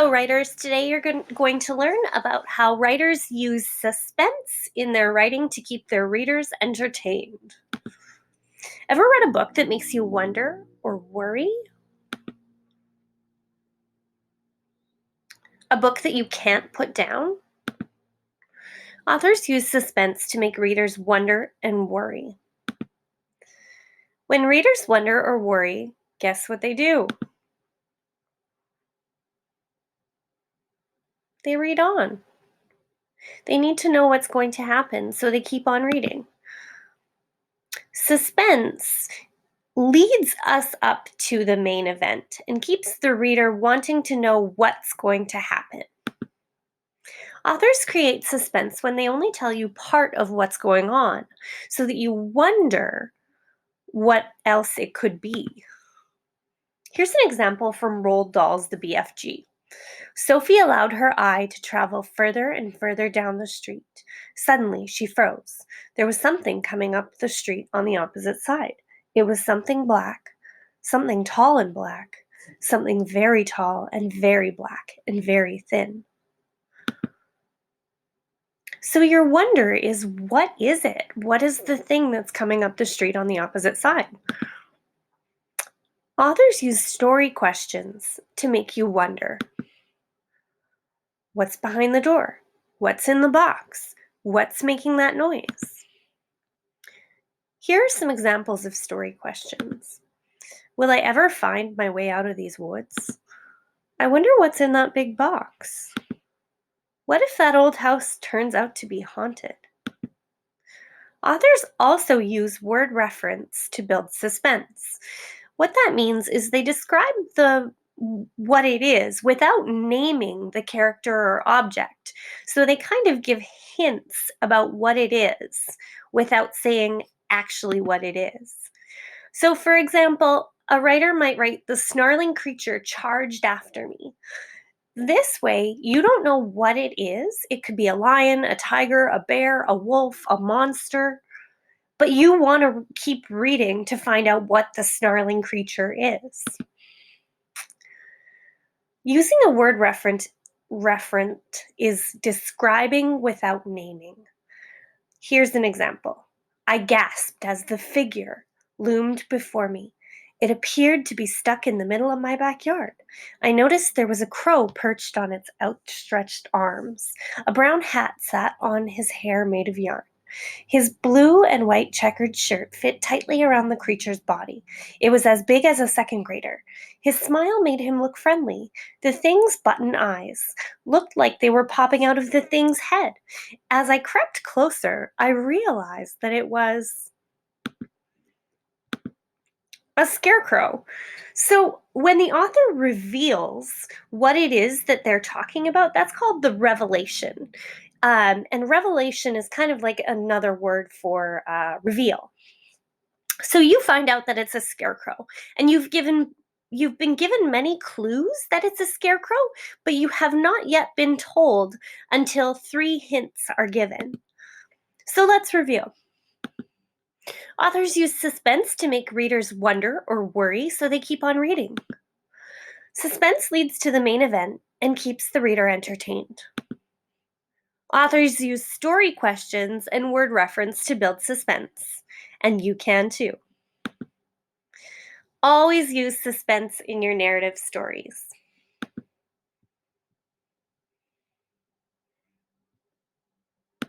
Hello, writers. Today you're going to learn about how writers use suspense in their writing to keep their readers entertained. Ever read a book that makes you wonder or worry? A book that you can't put down? Authors use suspense to make readers wonder and worry. When readers wonder or worry, guess what they do? They read on. They need to know what's going to happen, so they keep on reading. Suspense leads us up to the main event and keeps the reader wanting to know what's going to happen. Authors create suspense when they only tell you part of what's going on, so that you wonder what else it could be. Here's an example from Roald Dahl's The BFG. Sophie allowed her eye to travel further and further down the street. Suddenly, she froze. There was something coming up the street on the opposite side. It was something black, something tall and black, something very tall and very black and very thin. So your wonder is, what is it? What is the thing that's coming up the street on the opposite side? Authors use story questions to make you wonder. What's behind the door? What's in the box? What's making that noise? Here are some examples of story questions. Will I ever find my way out of these woods? I wonder what's in that big box. What if that old house turns out to be haunted? Authors also use word reference to build suspense. What that means is they describe what it is without naming the character or object. So they kind of give hints about what it is without saying actually what it is. So for example, a writer might write, "The snarling creature charged after me." This way, you don't know what it is. It could be a lion, a tiger, a bear, a wolf, a monster. But you want to keep reading to find out what the snarling creature is. Using a word referent is describing without naming. Here's an example. I gasped as the figure loomed before me. It appeared to be stuck in the middle of my backyard. I noticed there was a crow perched on its outstretched arms. A brown hat sat on his hair made of yarn. His blue and white checkered shirt fit tightly around the creature's body. It was as big as a second grader. His smile made him look friendly. The thing's button eyes looked like they were popping out of the thing's head. As I crept closer, I realized that it was a scarecrow. So when the author reveals what it is that they're talking about, that's called the revelation. And revelation is kind of like another word for reveal. So you find out that it's a scarecrow, and you've been given many clues that it's a scarecrow, but you have not yet been told until 3 hints are given. So let's review. Authors use suspense to make readers wonder or worry, so they keep on reading. Suspense leads to the main event and keeps the reader entertained. Authors use story questions and word reference to build suspense, and you can too. Always use suspense in your narrative stories.